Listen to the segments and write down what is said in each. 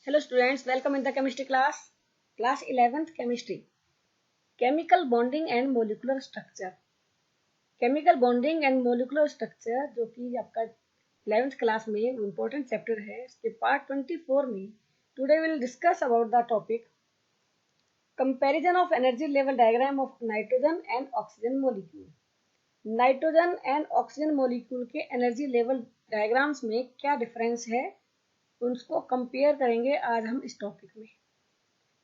Hello students, welcome in the chemistry class 11th chemistry. Chemical bonding and molecular structure. Chemical bonding and molecular structure जो कि आपका 11th class में important chapter है, इसके part 24 में today will discuss about the topic comparison of energy level diagram of nitrogen and oxygen molecule. Nitrogen and oxygen molecule के energy level diagrams में क्या डिफरेंस है उसको कंपेयर करेंगे आज हम इस टॉपिक में.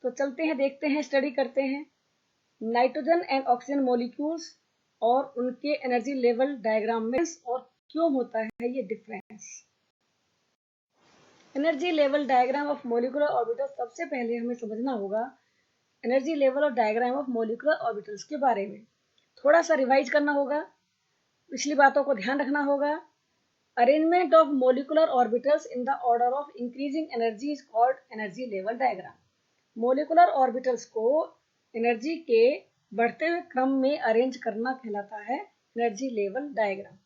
तो चलते हैं, देखते हैं, स्टडी करते हैं नाइट्रोजन एंड ऑक्सीजन मॉलिक्यूल्स और उनके एनर्जी लेवल डायग्राम में और क्यों होता है ये difference. Energy level diagram of molecular orbitals. सबसे पहले हमें समझना होगा एनर्जी लेवल और डायग्राम ऑफ मॉलिक्यूलर ऑर्बिटल्स के बारे में. थोड़ा सा रिवाइज करना होगा, पिछली बातों को ध्यान रखना होगा. Arrangement of molecular orbitals in the order of increasing energy is called energy level diagram. Molecular orbitals को एनर्जी के बढ़ते हुए क्रम में अरेंज करना कहलाता है energy level diagram.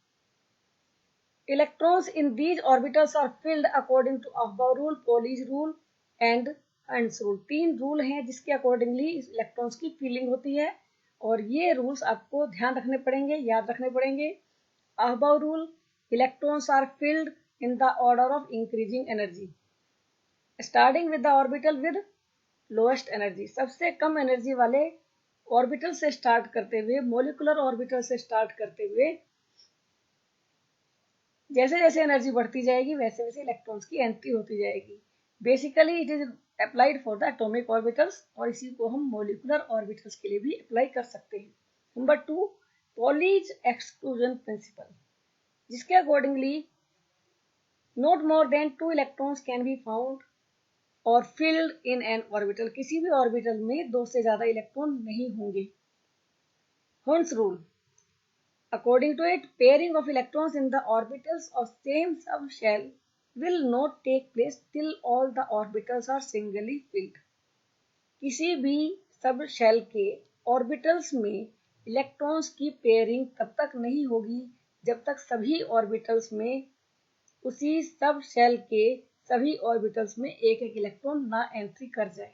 Electrons in these orbitals are filled according to Aufbau rule, Pauli's rule and Hund's rule. 3 rule हैं जिसके अकॉर्डिंगली इलेक्ट्रॉन्स की फीलिंग होती है और ये रूल्स आपको ध्यान रखने पड़ेंगे, याद रखने पड़ेंगे. Aufbau rule, electrons are filled in the order of increasing energy, starting with the orbital with lowest energy. सबसे कम एनर्जी वाले ऑर्बिटल से स्टार्ट करते हुए, मोलिकुलर ऑर्बिटल से स्टार्ट करते हुए जैसे जैसे एनर्जी बढ़ती जाएगी वैसे वैसे इलेक्ट्रॉन्स की एंट्री होती जाएगी. Basically it is applied for the atomic orbitals और इसी को हम मोलिकुलर ऑर्बिटल्स के लिए भी अप्लाई कर सकते हैं. नंबर 2, पॉलीज एक्सक्लूजन प्रिंसिपल, जिसके accordingly not more than 2 electrons can be found और फिल्ड इन एन ऑर्बिटल. किसी भी ऑर्बिटल में 2 से ज्यादा इलेक्ट्रॉन नहीं होंगे. हॉर्न्स rule, according to it pairing of electrons in the orbitals of same sub shell will not take place till all the orbitals are singly filled. किसी भी सब शेल के ऑर्बिटल्स में इलेक्ट्रॉन्स की पेयरिंग तब तक नहीं होगी जब तक सभी ऑर्बिटल्स में उसी सब शेल के सभी ऑर्बिटल्स में एक एक इलेक्ट्रॉन ना एंट्री कर जाए.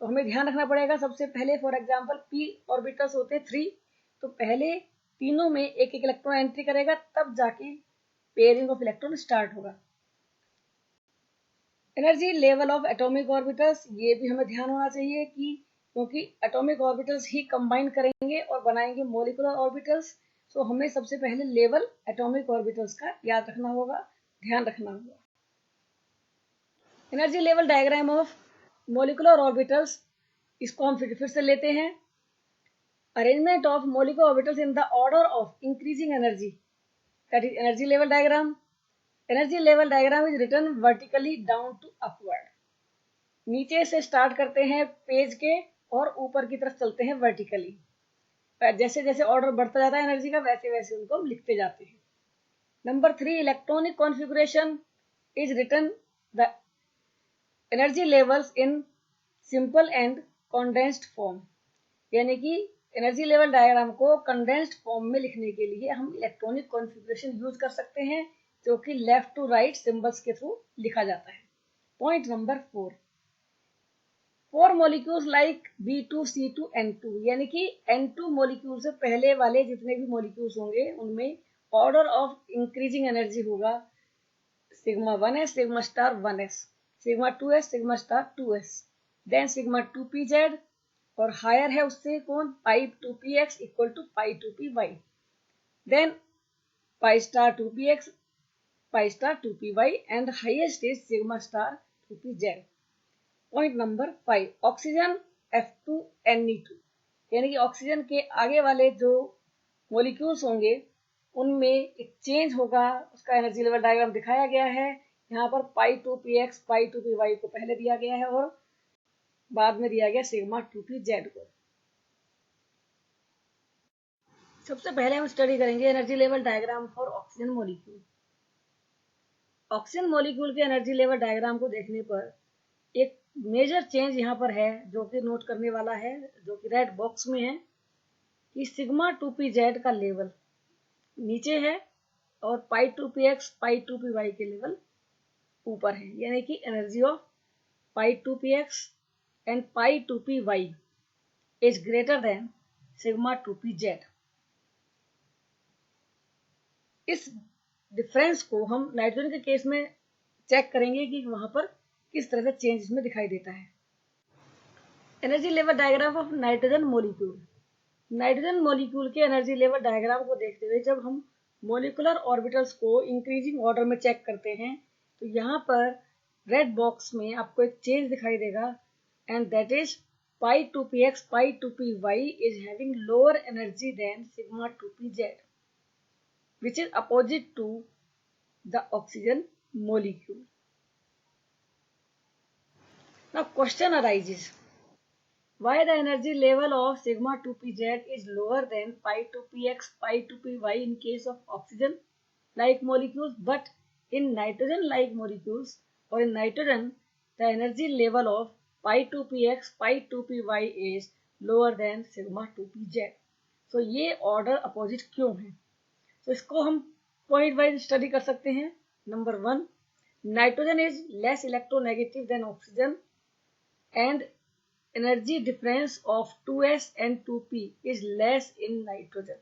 तो हमें ध्यान रखना पड़ेगा. सबसे पहले फॉर एग्जांपल p ऑर्बिटल्स होते 3, तो पहले तीनों में एक एक इलेक्ट्रॉन एंट्री करेगा तब जाके पेयरिंग ऑफ इलेक्ट्रॉन स्टार्ट होगा. Energy level of atomic orbitals, ये भी हमें ध्यान होना चाहिए कि क्योंकि एटॉमिक ऑर्बिटल्स ही कंबाइन करेंगे और बनाएंगे मोलिकुलर ऑर्बिटल्स. तो हमें सबसे पहले लेवल एटॉमिक ऑर्बिटल्स का याद रखना होगा, ध्यान रखना होगा. Energy level diagram of molecular orbitals, इसको हम फिर से लेते हैं. Arrangement of molecular orbitals in the order of increasing energy, that is energy level diagram. Energy level diagram is written vertically down to upward. नीचे से स्टार्ट करते हैं पेज के और ऊपर की तरफ चलते हैं वर्टिकली. जैसे जैसे ऑर्डर बढ़ता जाता है एनर्जी का वैसे वैसे उनको हम लिखते जाते हैं. Number 3, electronic configuration is written the energy levels in simple and condensed form. यानी कि एनर्जी लेवल डायग्राम को कंडेंस्ड फॉर्म में लिखने के लिए हम इलेक्ट्रॉनिक कॉन्फ़िगरेशन यूज कर सकते हैं जो कि लेफ्ट टू राइट सिंबल्स के थ्रू लिखा जाता है. Point number 4, 4 molecules like B2, C2, N2, यानी कि N2 मॉलिक्यूल से पहले वाले जितने भी मॉलिक्यूल्स होंगे उनमें ऑर्डर ऑफ इंक्रीजिंग एनर्जी होगा sigma 1s, sigma star 1s, sigma 2s, sigma star 2s, then sigma 2pz और हायर है उससे कौन, pi 2px equal to pi 2py, then pi star 2px, pi star 2py and highest is sigma star 2pz. Point number 5, oxygen F2Ne2, यानी कि oxygen के आगे वाले जो मॉलिक्यूल्स होंगे उनमें एक चेंज होगा. उसका एनर्जी लेवल डायग्राम दिखाया गया है. यहाँ पर पाई 2px, पाई 2py को पहले दिया गया है और बाद में दिया गया सिग्मा 2pz को. सबसे पहले हम स्टडी करेंगे energy level diagram for oxygen molecule. Oxygen molecule के एनर्जी लेवल डायग्राम को देखने पर एक मेजर चेंज यहाँ पर है जो कि नोट करने वाला है, जो कि रेड बॉक्स में है, कि सिग्मा 2pz का लेवल नीचे है और पाई 2px, पाई 2py के लेवल ऊपर है. यानी कि energy of pi 2px and pi 2py is greater than sigma 2pz। इस डिफरेंस को हम नाइट्रोजन के केस में चेक करेंगे कि वहां पर किस तरह से चेंज इसमें दिखाई देता है। Energy level diagram of nitrogen molecule. Nitrogen molecule के एनर्जी लेवल डायग्राम को देखते हुए जब हम मॉलिक्यूलर ऑर्बिटल्स को इंक्रीजिंग ऑर्डर में चेक करते हैं तो यहाँ पर रेड बॉक्स में आपको एक चेंज दिखाई देगा and that is pi 2px pi 2py is having lower energy than sigma 2pz which is opposite to the oxygen molecule. Now question arises, why the energy level of sigma 2pz is lower than pi 2px pi 2py in case of oxygen like molecules, but in nitrogen like molecules or in nitrogen the energy level of pi 2px pi 2py is lower than sigma 2pz। तो ये order opposite क्यों है? तो इसको हम point wise study कर सकते हैं। Number 1, nitrogen is less electronegative than oxygen and energy difference of 2s and 2p is less in nitrogen.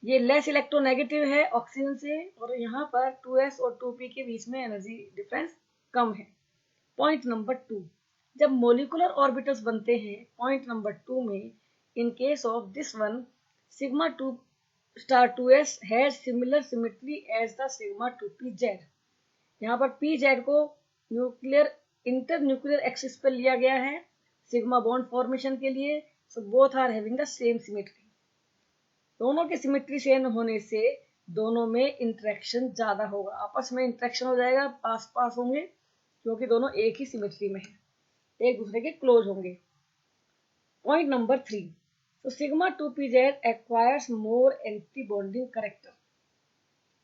ये लेस इलेक्ट्रोनेगेटिव है ऑक्सीजन से और यहाँ पर 2s और 2p के बीच में एनर्जी डिफरेंस कम है। पॉइंट नंबर 2, जब मोलिकुलर ऑर्बिटल्स बनते हैं पॉइंट नंबर 2 में in case of this one sigma 2 star 2s has similar symmetry as the sigma 2pz। यहाँ पर pz को न्यूक्लियर इंटर न्यूक्लियर एक्सिस पर लिया गया है सिग्मा बॉन्ड फॉर्मेशन के लिए। So both are having the same symmetry. दोनों के सिमेट्री सेम होने से दोनों में इंटरेक्शन ज्यादा होगा, आपस में इंटरेक्शन हो जाएगा, पास पास होंगे क्योंकि दोनों एक ही सिमेट्री में है, एक दूसरे के क्लोज होंगे। पॉइंट नंबर 3, तो सिग्मा 2pz एक्वायर्स मोर एंटी बॉन्डिंग कैरेक्टर।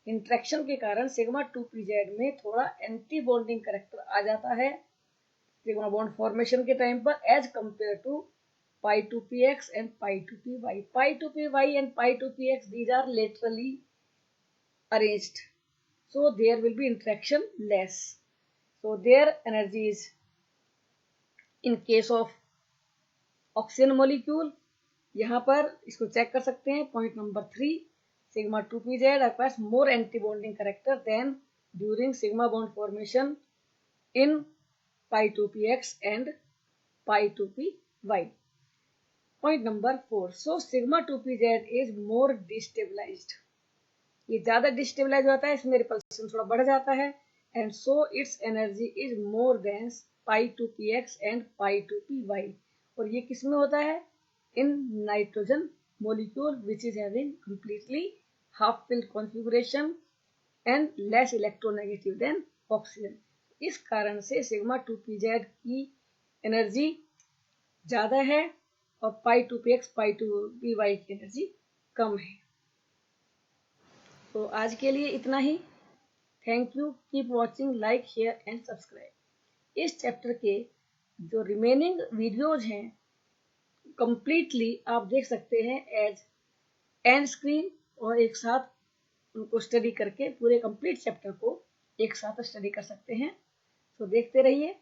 इंटरेक्शन के कारण सिग्मा 2pz में थोड़ा एंटी बॉन्डिंग कैरेक्टर आ जाता है सिग्मा बॉन्ड फॉर्मेशन के टाइम पर as compare to pi 2px and pi 2py। pi 2py and pi 2px these are laterally arranged, so there will be interaction less, so their energy is in case of oxygen molecule। यहाँ पर इसको check कर सकते हैं। Point number 3, sigma 2pz acquires more anti-bonding character than during sigma bond formation in pi 2px and pi 2py। Point number 4, so sigma 2pz is more destabilized. ये ज्यादा destabilise होता है, इसमें रिपल्सन थोड़ा बढ़ जाता है and so it's energy is more than pi 2px and pi 2py। और ये किस में होता है? In nitrogen molecule which is having completely half filled configuration and less electronegative than oxygen. इस कारण से सिग्मा 2pz की एनर्जी ज्यादा है और pi 2px pi 2py की एनर्जी कम है। तो आज के लिए इतना ही। Thank you, keep watching, like, share and subscribe. इस चैप्टर के जो रिमेनिंग वीडियोज हैं कंप्लीटली आप देख सकते हैं एज एंड स्क्रीन और एक साथ उनको स्टडी करके पूरे कंप्लीट चैप्टर को एक साथ स्टडी कर सकते हैं। तो देखते रहिए,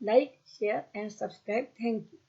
like, share and subscribe. Thank you.